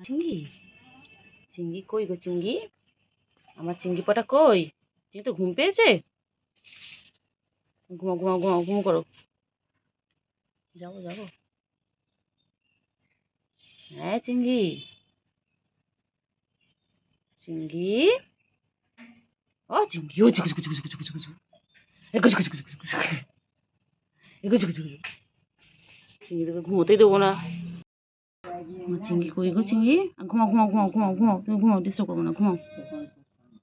চিঙ্গি চিঙ্গি কই গো চিঙ্গি? আমার চিঙ্গি পাটা কই? চিঙ্গি তো ঘুম পেয়েছে। ঘুমাও ঘুমাও ঘুমাও ঘুম করো। যাবো যাবো। হ্যাঁ চিঙ্গি চিঙ্গি ও চিঙ্গি ও চিকু চিকু চিকু চিকু চিকু চিকু এগো চিকু চিকু চিকু চিকু এগো চিকু চিকু চিঙ্গি তোকে ঘুমোতেই দেবো না। আমার চিঙ্গি কই গো চিঙ্গি? ঘুমাও ঘুমাও ঘুমাও ঘুমাও ঘুমাও তুমি ঘুমাও, ডিস্টার্ব করবো না, ঘুমাও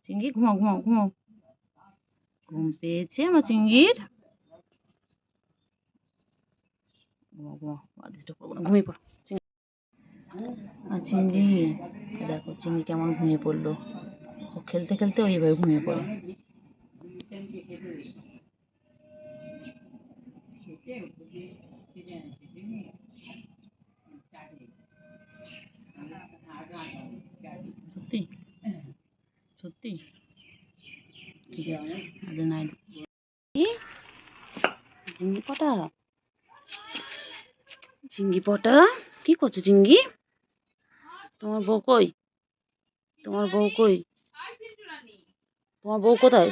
চিঙ্গি, ঘুমাও ঘুমাও ঘুমাও। ঘুম পেয়েছে আমার চিঙ্গির। ঘুমাও ঘুমাও, আর ডিস্টার্ব করবো না, ঘুমিয়ে পড়ো চিঙ্গি। আর চিঙ্গি দেখো চিঙ্গি কেমন ঘুমিয়ে পড়লো। ও খেলতে খেলতে ওইভাবে ঘুমিয়ে পড়ে। সত্যি সত্যি ঠিক আছে। আরে নাই চিঙ্গি পটা, চিঙ্গি পটা কি করছো চিঙ্গি? তোমার বউ কই? তোমার বউ কই? তোমার বউ কোথায়?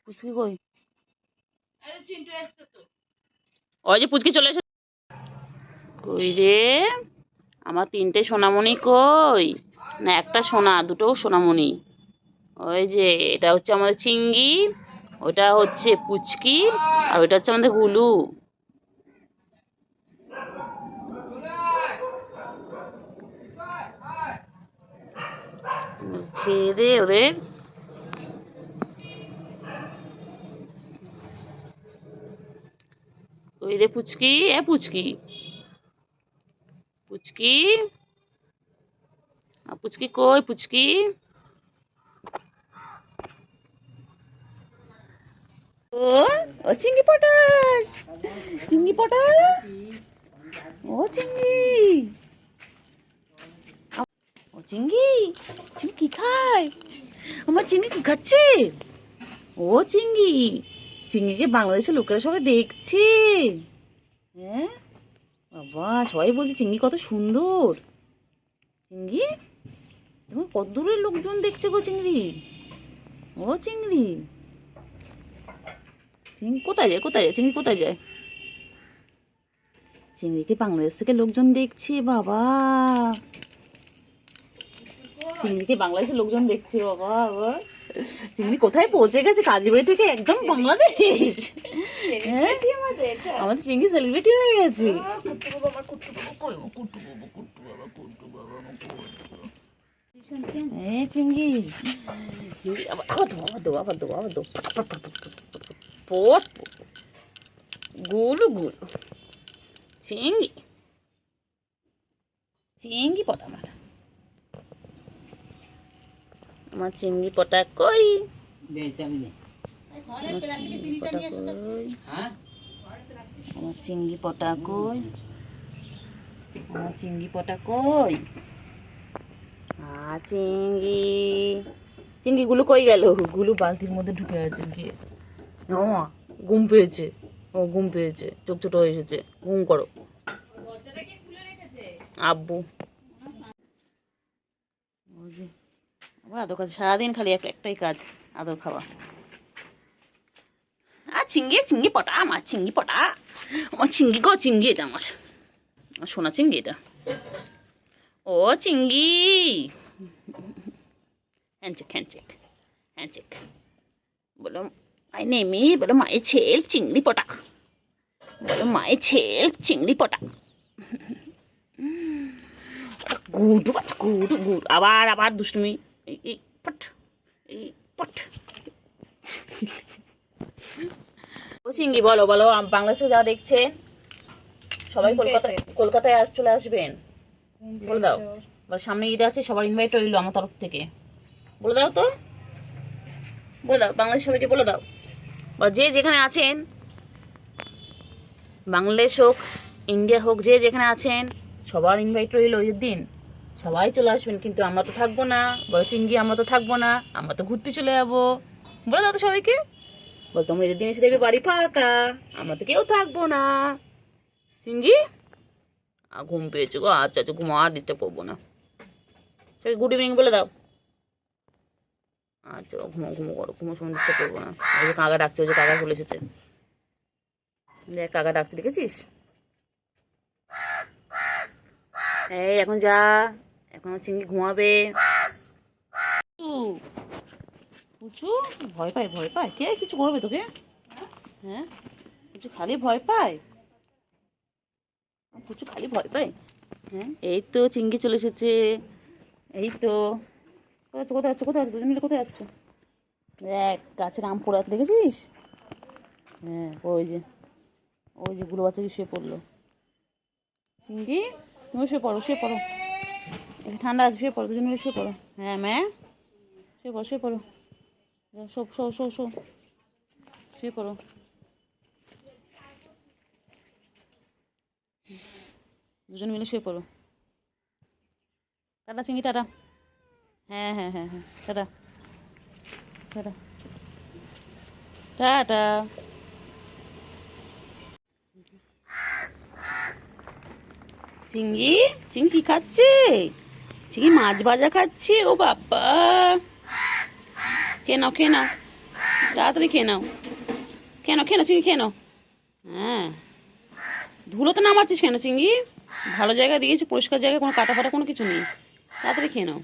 পুচকি কই? ওই যে পুচকি চলে এসে। কই রে আমার তিনটে সোনামণি কই? না একটা সোনা, দুটো সোনামণি। ওই যে এটা হচ্ছে আমাদের চিঙ্গি, ওটা হচ্ছে পুচকি, আর ওইটা হচ্ছে আমাদের গুলু। খেয়ে দে ওদের। ওই রে পুচকি, এ পুচকি পুচকি পুচকি কই পুচকি? ও ও চিঙ্গি পটাস, চিঙ্গি পটা, ও চিঙ্গি, ও চিঙ্গি, চিঙ্গি কি খায়? আমার চিঙ্গি কি খাচ্ছে? ও চিঙ্গি, চিঙ্গিকে বাংলাদেশের লোকেরা সবাই দেখছে। হ্যাঁ বাবা, সবাই বলছে চিঙ্গি কত সুন্দর। চিঙ্গি তোমার কত দূরের লোকজন দেখছে গো চিংড়ি। ও চিংড়ি, চিংড়ি কোথায় যায়, কোথায় যায় চিংড়ি, কোথায় যায়? চিংড়িকে বাংলাদেশ থেকে লোকজন দেখছে বাবা, চিংড়িকে বাংলাদেশের লোকজন দেখছে বাবা। আবার চিংড়ি কোথায় পৌঁছে গেছে? কাজীবাড়ি থেকে একদম বাংলাদেশ। হ্যাঁ আমাদের চিংড়ি সেলিব্রিটি হয়ে গেছে। চিংড়ি আবার দো আবার দো আবার দো আবার দো পট গুলু গুলু চিংড়ি, চিংড়ি পটা আমার, আমার চিংড়ি পটা কই? আমার চিংড়ি পটা কই? আমার চিংড়ি পটা কই? চিংড়ি, চিংড়ি গুলো কই গেল? গুলো বালতির মধ্যে ঢুকে আছে গিয়ে। ও ঘুম পেয়েছে, ও ঘুম পেয়েছে, চোখ ছোট হয়ে এসেছে, ঘুম করো। আব্বু আমার আদর কাজ, সারাদিন খালি একটাই কাজ, আদর খাওয়া। আর চিংড়ি, চিংড়ি পটা আমার, চিংড়ি পটা আমার, চিংড়ি গো চিংড়ি, এটা আমার সোনা চিংড়ি এটা। ও চিংড়ি হ্যান্ডশেক হ্যান্ডশেক হ্যান্ডশেক, বলো মাই নেমি, বলো মাই ছেল চিংড়ি পটা, বলো মাই ছেল চিংড়ি পটা। গুডু গুডু গুড, আবার আবার দুষ্টুমি, এই পট এই পট। ও চিংড়ি বলো বলো, বাংলাদেশে যা দেখছেন সবাই কলকাতায় চলে আসবেন, বলে দাও। সামনে ঈদ আছে, সবার ইনভাইট রইলো আমার তরফ থেকে, বলে দাও তো, বলে দাও বাংলাদেশ সবাইকে বলে দাও। বা যে যেখানে আছেন, বাংলাদেশ হোক ইন্ডিয়া হোক, যে যেখানে আছেন সবার ইনভাইট রইলো ঈদের দিন, সবাই চলে আসবেন। কিন্তু আমরা তো থাকবো না, বলো চিংড়ি আমরা তো থাকবো না, আমরা তো ঘুরতে চলে যাবো, বলে দাও তো সবাইকে। বলতো আমরা ঈদের দিন এসে দেখবে বাড়ি ফাঁকা, আমরা তো কেউ থাকবো না। চিংড়ি ঘুম পেয়েছে গো, আচ্ছা আচ্ছা ঘুমো, আর ডিস্টার্ব করবো না। সে গুড ইভিনিং বলে দাও। আচ্ছা ঘুমো ঘুমো করো, ঘুমো, সময় ডিস্টার্ব করবো না। ওই যে কাকা ডাকছে, ওই যে কাকা চলে এসেছে, দেখ কাকা ডাকছে, দেখেছিস? এই এখন যা, এখন চিংড়ি ঘুমাবে। পুচু ভয় পায়, ভয় পায়, কে কিছু করবে তোকে? হ্যাঁ পুচু খালি ভয় পায়, পুচু খালি ভয় পায়। হ্যাঁ এই তো চিংড়ি চলে এসেছে, এই তো। কোথায় যাচ্ছ, কোথায় যাচ্ছ, দুজন মিলে কোথায় যাচ্ছ? দেখ গাছের আম পড়ে আছে, দেখেছিস? হ্যাঁ ওই যে, ওই যে গুলো বাচ্চা কি শুয়ে পড়লো। চিংড়ি তুমি শুয়ে পড়ো, শুয়ে পড়ো, একটু ঠান্ডা আছে, শুয়ে পড়ো, দুজন মিলে শুয়ে পড়ো। হ্যাঁ ম্যা, শুয়ে পড়ো, শুয়ে পড়ো, শো শো শো শো, শুয়ে পড়ো। দুজন মিলে শুয়ে পড়ো। টাটা চিংড়ি, টাটা। হ্যাঁ হ্যাঁ হ্যাঁ হ্যাঁ, টাটা টাটা টাটা। চিংড়ি, চিংড়ি কি খাচ্ছে? চিংড়ি মাছ ভাজা খাচ্ছে, ও বাবা। খেয়ে নাও, খেয়ে নাও, তাড়াতাড়ি খেয়ে নাও, খেয়ে নাও, খেয়ে নাও চিংড়ি, খেয়ে নাও। হ্যাঁ ধুলোতে নামাচ্ছিস কেন চিংড়ি? ভালো জায়গা দিয়েছি, পরিষ্কার জায়গায়, কোনো কাটা ফাটা কোনো কিছু নেই, তাড়াতাড়ি খেয়ে নাও।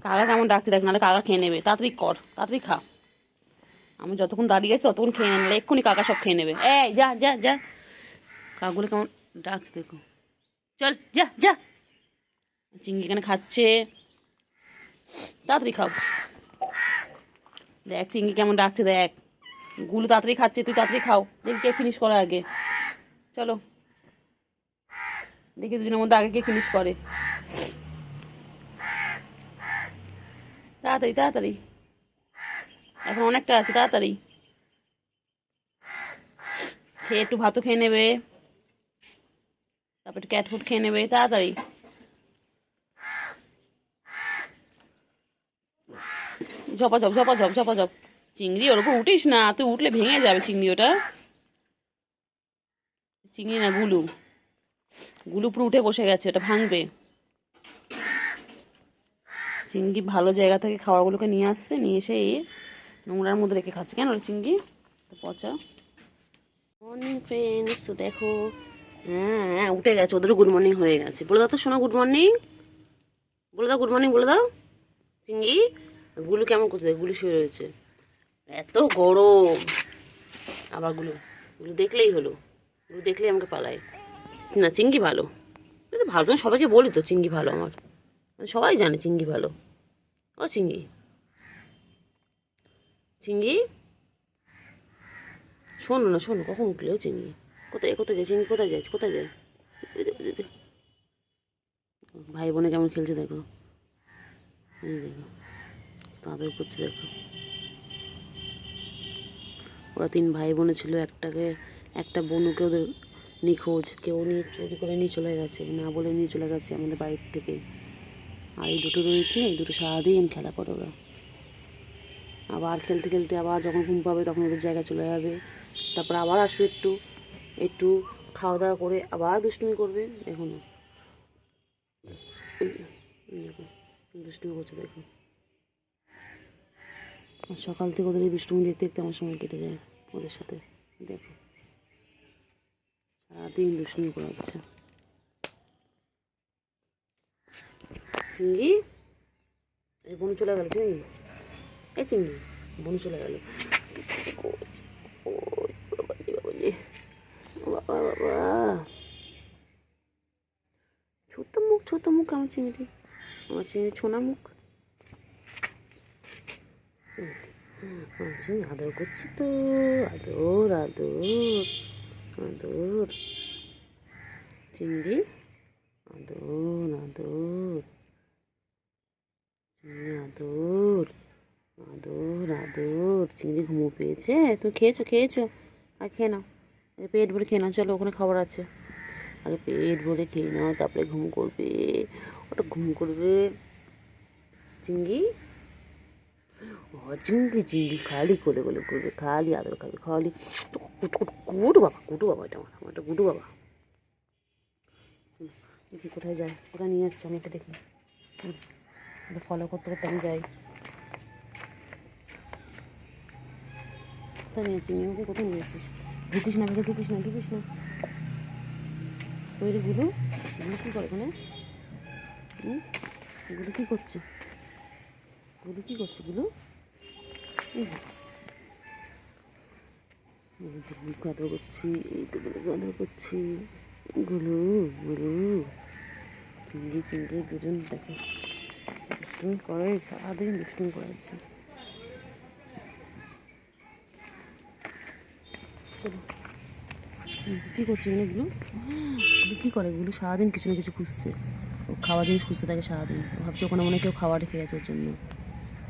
কাকা কেমন ডাকছে দেখ, নাহলে কাকা খেয়ে নেবে, তাড়াতাড়ি কর, তাড়াতাড়ি খা। আমি যতক্ষণ দাঁড়িয়ে আছি ততক্ষণ খেয়ে নেবে, এক্ষুনি কাকা সব খেয়ে নেবে। এই যা যা যা, কাকগুলো কেমন ডাকছে দেখো, চল যা যা। চিংড়ি এখানে খাচ্ছে, তাড়াতাড়ি খাও। দেখ চিংড়ি কেমন ডাকছে দেখ, গুলো তাড়াতাড়ি খাচ্ছে, তুই তাড়াতাড়ি খাও, দেখি কে ফিনিশ করার আগে। চলো দেখি দুজনের মধ্যে আগে কে ফিনিশ করে, তাড়াতাড়ি তাড়াতাড়ি, এখন অনেকটা আছে, তাড়াতাড়ি খেয়ে একটু ভাতও খেয়ে নেবে, তারপর একটু ক্যাট ফুড খেয়ে নেবে, তাড়াতাড়ি। ঝপাঝপ ঝপাঝপ ঝপাঝপ। চিংড়ি ওরকম উঠিস না, তুই উঠলে ভেঙে যাবে চিংড়ি, ওটা চিংড়ি না গুলু, গুলু পুরো উঠে বসে গেছে, ওটা ভাঙবে। চিংড়ি ভালো জায়গা থেকে খাবারগুলোকে নিয়ে আসছে, নিয়ে এসে নোংরার মধ্যে রেখে খাচ্ছে, কেন রে চিংড়ি? পচা। মর্নিং ফ্রেন্ডস, তো দেখো, হ্যাঁ হ্যাঁ উঠে গেছে, ওদেরও গুড মর্নিং হয়ে গেছে, বলে দাও তো শোনা গুড মর্নিং, বলে দাও গুড মর্নিং বলে দাও। চিংড়ি গুলু কেমন করছে, গুলু শুয়ে রয়েছে, এত গরম। আবার গুলু, গুলু দেখলেই হলো, গুলু দেখলেই আমাকে পালায়। না চিংড়ি ভালো, ভালো তো সবাইকে বলি তো চিংড়ি ভালো, আমার সবাই জানে চিংড়ি ভালো। ও চিংড়ি, চিংড়ি শোনো না, শোনো, কখন উঠলে ও চিংড়ি? কোথায় কোথায় যায় চিংড়ি, কোথায় যাচ্ছে, কোথায় যায়? ভাই বোনে কেমন খেলছে দেখো, দেখো তাদের করছে দেখো। ওরা 3 ভাই বোনে ছিল, একটা বোনকে ওদের নিখোঁজ, কেউ নিয়ে চুরি করে নিয়ে চলে গেছে, না বলে নিয়ে চলে গেছে আমাদের বাড়ির থেকে। আর এই দুটো রয়েছে, এই দুটো সারাদিন খেলা করে ওরা। আবার খেলতে খেলতে আবার যখন ঘুম পাবে তখন ওদের জায়গায় চলে যাবে, তারপর আবার আসবে, একটু একটু খাওয়া দাওয়া করে আবার দুষ্টুমি করবে। দেখো না, দেখো দুষ্টুমি করছে দেখো। আর সকাল থেকে ওদের এই দুষ্টুমি দেখতে দেখতে আমার সময় কেটে যায় ওদের সাথে, দেখো সারাদিন দুষ্টুমি করে যাচ্ছে। চিংড়ি, এই বোন চলে গেল, চিংড়ি এই চিংড়ি বোন চলে গেল। বাবা বাবা, ছোট্ট মুখ, ছোট্ট মুখ আমার চিংড়ি, আমার চিংড়ি ছোনা মুখ। চিংড়ি আদর করছি তো, আদর আদর আদর, চিংড়ি আদর আদর, চিংড়ি আদর আদর আদর। চিংড়ি ঘুমো পেয়েছে, তুমি খেয়েছো খেয়েছো, আর খেয়ে নাও, পেট ভরে খেয়ে নাও, চলো ওখানে খাবার আছে, আগে পেট ভরে খেয়ে নাও, তারপরে ঘুম করবে, ওটা ঘুম করবে। চিংড়ি, ও চিংড়ি, চিংড়ি খালি কোলে কোলে করবে, খালি আদর খাবে, খালি কুটু বাবা, কুটু বাবা, এটা আমার একটা কুটু বাবা। দেখি কোথায় যায়, কোথায় নিয়ে যাচ্ছে আমাকে দেখি, ফলো করতে করতে আমি যাই। কোথায় নিয়েছি আমাকে, কোথায় নিয়েছিস? ঢুকিস না ভেবে, ঢুকিস না, ঢুকিস না। ওই রে গুলু, গুলু কী করে ওখানে? গুলু কী করছে? গুলু কী করছে? গুলু গুলুকে আদর করছি, এই তো গুলুকে আদর করছি। গুলু গুলু চিংড়ি চিংড়ি দুজন দেখে দুষ্টুমি করে, সারাদিন দুষ্টুমি করেছে। কী করছে এখানে গুলু? গুলু কী করে? গুলু সারাদিন কিছু না কিছু খুঁজছে, ও খাওয়া জিনিস খুঁজতে থাকে সারাদিন। ও ভাবছে ওখানে মনে কেউ খাবার রেখে গেছে ওর জন্য।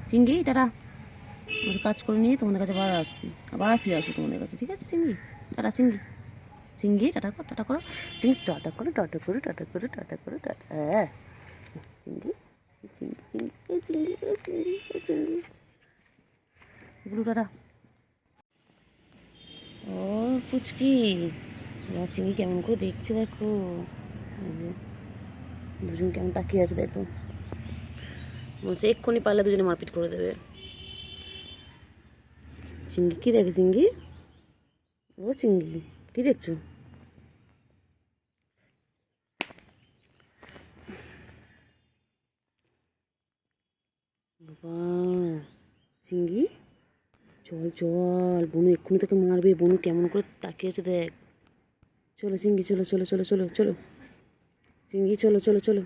চিংড়ি টাটা, আমাদের কাজ করে নিয়ে তোমাদের কাছে আবার আসছি, আবার ফিরে আসছি তোমাদের কাছে, ঠিক আছে চিংড়ি? টাটা চিংড়ি, চিংড়ি টাটা করো, টাটা করো চিংড়ি, টাটা করো, টাটা করো, টাটা করো, টাটা করো, টাটা। হ্যাঁ চিংড়ি, চিংড়ি চিংড়ি, এই চিংড়ি, এই চিংড়ি, এই চিংড়ি। গুলু টাটা। ও পুচকি, চিংড়ি কেমন করে দেখছে দেখো, এই যে দুজন কেমন তাকিয়ে আছে দেখো, বলছে এক্ষুনি পারলে দুজনে মারপিট করে দেবে। চিংড়ি কী দেখে? চিংড়ি, ও চিংড়ি কী দেখছো? বাবা চিংড়ি, চল চল, বনু এক্ষুনি তোকে মারবে। বনু কেমন করে তাকিয়ে আছে দেখ। চলো চিংড়ি, চলো চলো চলো চলো চলো চিংড়ি, চলো চলো চলো।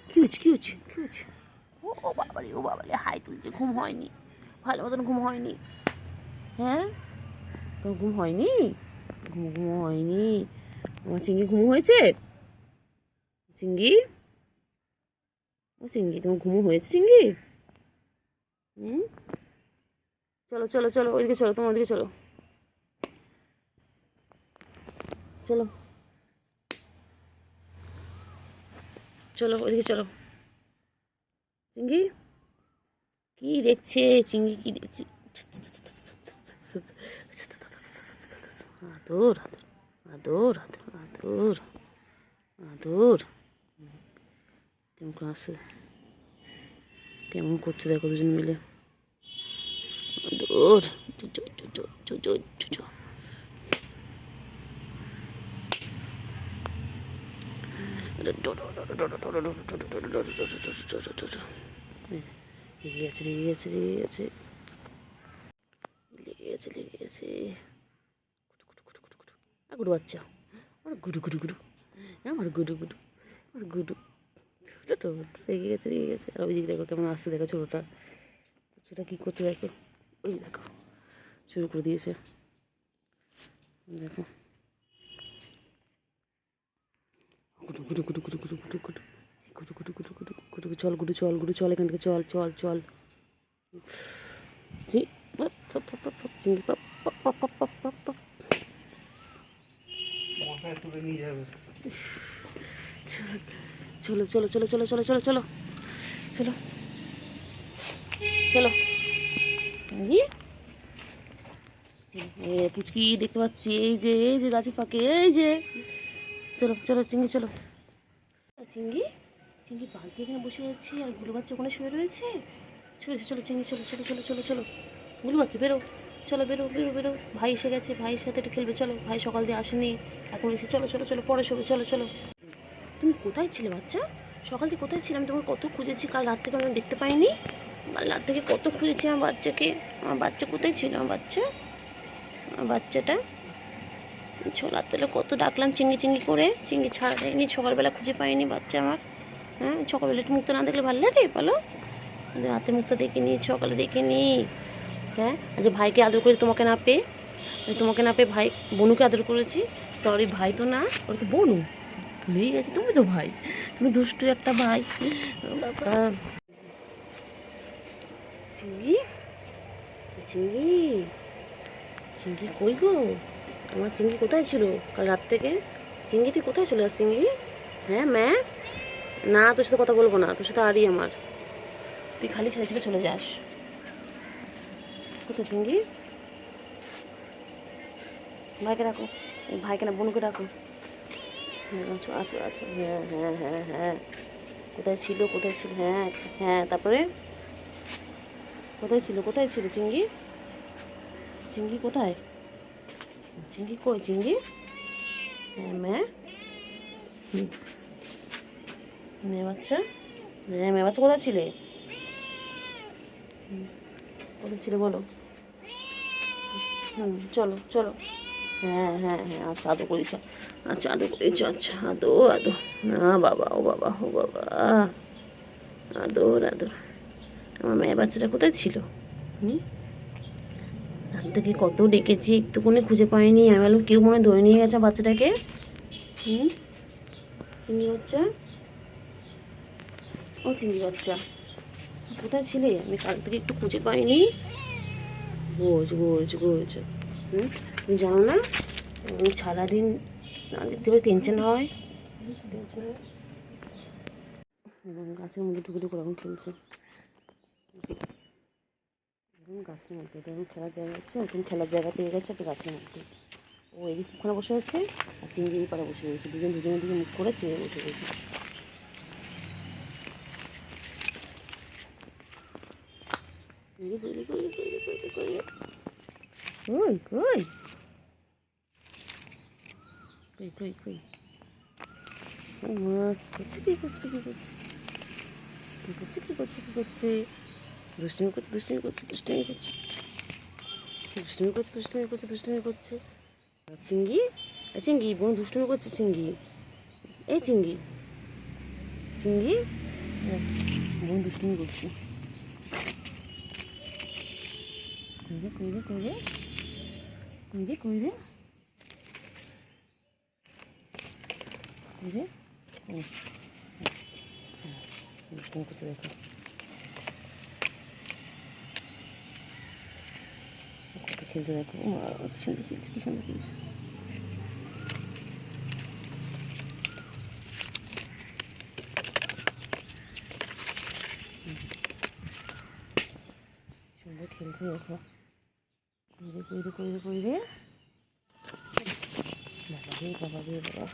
কী হচ্ছে, কী হচ্ছে, কী হচ্ছে? ও বাবারে, ও বাবারে, হাই তুলছে। ঘুম হয়নি, ভালো মতন ঘুম হয়নি? হ্যাঁ তোর ঘুম হয়নি? ঘুম ঘুম হয়নি? আমার চিংড়ি ঘুম হয়েছে? চিংড়ি, ও চিংড়ি তোমার ঘুম হয়েছে চিংড়ি? চলো চলো চলো, ওইদিকে চলো, তোমার ওদিকে চলো, চলো চলো ওইদিকে চলো। চিংড়ি কি দেখছে? চিংড়ি কি দেখছে? আদর আদর আদর আদর আদর, কেমন করে আসে, কেমন করছে দেখো দুজন মিলে। আদর লেগে গেছে, লেগে গেছে, লেগে গেছে, লেগে গেছে, লেগে গেছে। গুডু বাচ্চা, আমার গুডু গুডু গুডু, আমার গুডু গুডু, আমার গুডু ছোটো লেগে গেছে, লেগে গেছে। আর ওই দিকে দেখো কেমন আসছে, দেখো ছোটোটা, ছোটোটা কী করছে দেখো, ওই দেখো শুরু করে দিয়েছে দেখো। গুডু গুডু গুডু গুডু গুডু গুডু গুডু গুডু গুডু গুডু গুডু গুডু, চল গুডু, চল গুডু, চল এখান থেকে, চল চল চল। জি চিংড়ি পাপ পাপ পাপ পাপ পাপ পাপ পাপ। চলো চলো চলো চলো চলো চলো চলো চলো চলো পুচকি দেখতে পাচ্ছি, এই যে, এই যে গাছের পাকে, এই যে। চলো চলো চিংড়ি, চলো চিংড়ি, চিংড়ি বালতি এখানে বসে আছি, আর গুলো বাচ্চা ওখানে শুয়ে রয়েছে। চলো চলো চিংড়ি, চলো চলো চলো চলো চলো, গুলো বাচ্চা বেরো, চলো বেরো বেরো বেরো। ভাই এসে গেছে, ভাইয়ের সাথে একটু খেলবে, চলো। ভাই সকাল দিয়ে আসেনি, এখন এসে, চলো চলো চলো, পরে শোবে, চলো চলো। তুমি কোথায় ছিলে বাচ্চা? সকাল থেকে কোথায় ছিলাম? তোমার কত খুঁজেছি, কাল রাত থেকে আমি দেখতে পাইনি। কাল রাত থেকে কত খুঁজেছি আমার বাচ্চাকে। আমার বাচ্চা কোথায় ছিল? আমার বাচ্চা, আমার বাচ্চাটা ছোলার তেলে কত ডাকলাম চিংড়ি চিংড়ি করে, চিংড়ি ছাড়াইনি, সকালবেলা খুঁজে পাইনি বাচ্চা আমার। হ্যাঁ সকালবেলা একটু মুক্ত না দেখলে ভালো লাগে বলো? রাতে মুক্ত দেখিনি, সকালে দেখিনি। হ্যাঁ আজ ভাইকে আদর করে তোমাকে না পেয়ে, তোমাকে না পেয়ে ভাই বনুকে আদর করেছি। সরি ভাই তো না, ওর তো বনু, ভুলেই গেছি। তুমি তো ভাই, তুমি দুষ্টু একটা ভাই। বাবা চিংড়ি, চিংড়ি, চিংড়ি কই গো? আমার চিংড়ি কোথায় ছিল কাল রাত থেকে? চিংড়ি তুই কোথায় চলে আস চিংড়ি? হ্যাঁ ম্যা, না তোর সাথে কথা বলবো না, তোর সাথে আরই আমার, তুই খালি ছেড়ে ছেড়ে চলে যাস। কোথায় চিংড়ি? ভাইকে ডাকো, ভাইকে না বোনকে ডাকো। হ্যাঁ আছো আছো আছো, হ্যাঁ হ্যাঁ হ্যাঁ হ্যাঁ। কোথায় ছিল কোথায় ছিল, হ্যাঁ হ্যাঁ, তারপরে কোথায় ছিল চিঙ্গি? চিঙ্গি কোথায়? চিঙ্গি কই চিঙ্গি? হ্যাঁ মেয়ে, মেয়ে বাচ্চা, হ্যাঁ মেয়ে বাচ্চা কোথায় ছিলে? কোথায় ছিলে বলো? চলো চলো। হ্যাঁ হ্যাঁ হ্যাঁ, আচ্ছা আদর করেছ, আচ্ছা আদর করেছ, আচ্ছা আদর আদর। না বাবা, ও বাবা ও বাবা, আদর আদর। আমার মেয়ে বাচ্চাটা কোথায় ছিল? রাত থেকে কত ডেকেছি, একটুকুনি খুঁজে পাইনি। আমি বললাম কেউ মনে হয় ধরে নিয়ে গেছে বাচ্চাটাকে। চিংড়ি বাচ্চা, ও চিংড়ি বাচ্চা কোথায় ছিলে? আমি কাল থেকে একটু খুঁজে পাইনি। গোজ গোজ গোজ। তুমি জানো না আমি সারাদিন না দেখতে পাই টেনশন হয়। গাছের মধ্যে ঢুকে ঢুকে এখন খেলছে। গাছের মধ্যে দেখুন খেলার জায়গা আছে, ওখানে খেলার জায়গা পেয়ে গেছে একটা গাছের মধ্যে। ও এই ওখানে বসে আছে আর চিংড়ি এই পাড়ে বসে রয়েছে, দুজনের দিকে মুখ করে চেয়ে বসে রয়েছে। কই কই কই কই কই, করছে কি করছে কি করছে কি করছে কি করছে কি করছে, দুষ্টুমি করছে দুষ্টুমি করছে দুষ্টুমি করছে দুষ্টুমি করছে দুষ্টুমি করছে দুষ্টুমি করছে। চিঙ্গি, চিঙ্গি বোন দুষ্টুমি করছে চিঙ্গি, এই চিঙ্গি চিঙ্গি বোন দুষ্টুমি করছে। কইরে কইরে কইরে কইরে কইরে কইরে, দুষ্টুমি করছে দেখো। কত খেলছে দেখো, কি সুন্দর খেলছে কি সুন্দর খেলছে। সুন্দর খেলছে দেখো, কইরে কইরে কইরে কইরে। বাবা রে বাবা রে বাবা,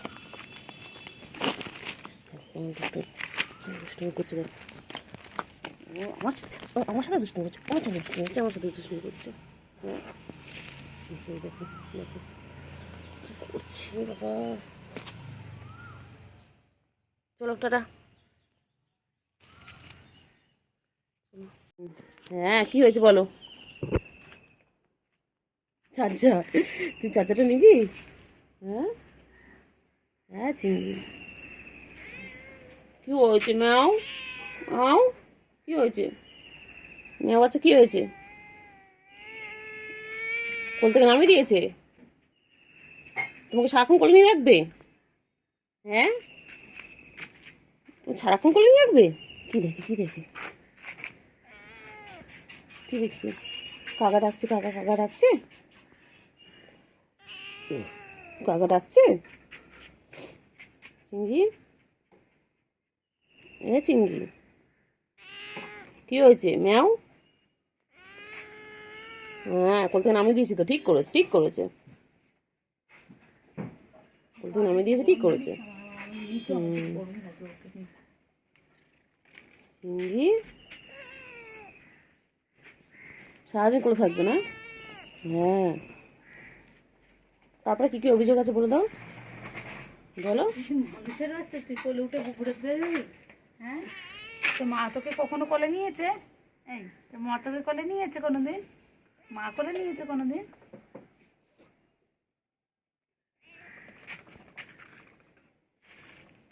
একদম দুষ্টুমি করছে দেখো। ও আমার সাথে দুষ্টুমি করছে, আমার সাথে দুষ্টুমি করছে, আমার সাথে দুষ্টুমি করছে। হ্যাঁ দেখো দেখো কী করছে বাবা। চলো টাটা। হ্যাঁ কি হয়েছে বলো? চার্জার, তুই চার্জারটা নিবি? হ্যাঁ হ্যাঁ চিংড়ি, কি হয়েছে ম্যাও? আও কি হয়েছে? ম্যাও বাচ্চা কি হয়েছে? কোল থেকে নামিয়ে দিয়েছে? তোমাকে সারাক্ষণ কোলে নিয়ে রাখবে? হ্যাঁ তুমি সারাক্ষণ কোলে নিয়ে রাখবে? কি দেখে কি দেখে কি দেখছি? কাকা ডাকছে, কাকা কাকা ডাকছে, কাকা ডাকছে। চিঙ্গি, এ চিঙ্গি কি হয়েছে ম্যাও? হ্যাঁ কোল থেকে নামিয়ে দিয়েছি তো, ঠিক করেছে ঠিক করেছে, কোল থেকে নামিয়ে দিয়েছে ঠিক করেছে। চিঙ্গি সারাদিন কোলে থাকবে না? হ্যাঁ তারপরে কী কী অভিযোগ আছে বলে দাও, বলো। কিসের বাচ্চা তুই কোলে উঠে ঘুরে বেরোবি? হ্যাঁ তো মা তোকে কখনো কোলে নিয়েছে? এই তো মা তোকে কোলে নিয়েছে কোনো দিন? মা কোলে নিয়েছে কোনো দিন?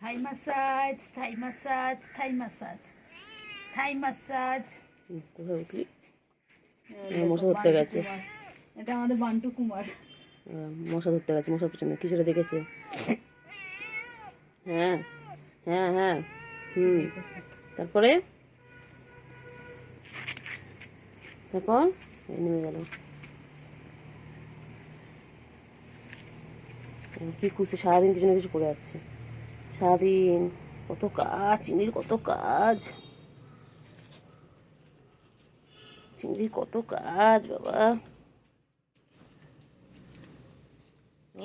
থাই মাসাজ থাই মাসাজ থাই মাসাজ থাই মাসাজ। কোথায় উঠলি? মশা ধরতে গেছে, এটা আমাদের বান্টু কুমার। মশা ধরতে গেছে, মশার পিছনে কি সেটা দেখেছে? হ্যাঁ হ্যাঁ হ্যাঁ তারপরে তারপর নেমে গেল। কি খুশি, সারাদিন কিছু না কিছু করে যাচ্ছে, সারাদিন কত কাজ, চিংড়ির কত কাজ, চিংড়ির কত কাজ বাবা।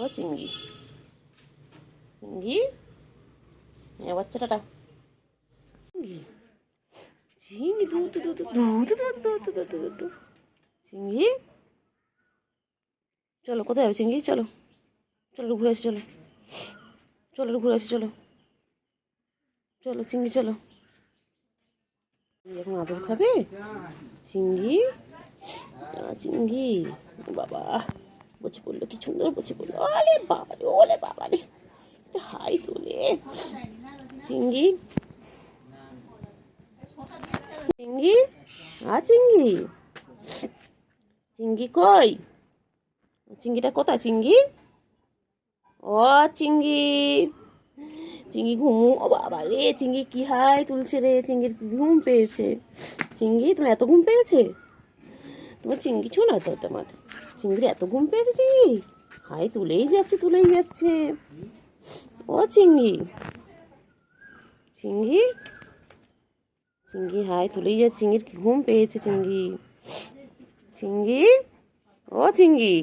ও চিংড়ি চিঙ্গি এ বাচ্চাটা চিঙ্গি চিঙ্গি দু দু দু দু দু দু দু দু দু দু দু চিঙ্গি চলো কোথায় যাবে চিঙ্গি চলো চলো ঘুরে আসি চলো চলো ঘুরে আসি চলো চলো চিঙ্গি চলো এখন আদর খাবে চিঙ্গি চিঙ্গি বাবা বসে পড়লো কি সুন্দর বসে পড়লো ওলে বাবা রে হাই তোলে চিঙ্গি চিঙ্গি চিঙ্গি চিঙ্গি কই চিঙ্গিটা কোথায় চিঙ্গি ও চিঙ্গি চিঙ্গি ঘুমু ও বাবা রে চিঙ্গি কি হাই তুলছে রে চিঙ্গির ঘুম পেয়েছে চিঙ্গি তোমার এত ঘুম পেয়েছে তোমার চিঙ্গি ছো না তো তোমার চিঙ্গির এত ঘুম পেয়েছে চিঙ্গি হাই তুলেই যাচ্ছে ও চিঙ্গি চিঙ্গি চিঙ্গি হাই তুলেই যাচ্ছে চিঙ্গির ঘুম পেয়েছে চিঙ্গি চিঙ্গি ও চিঙ্গি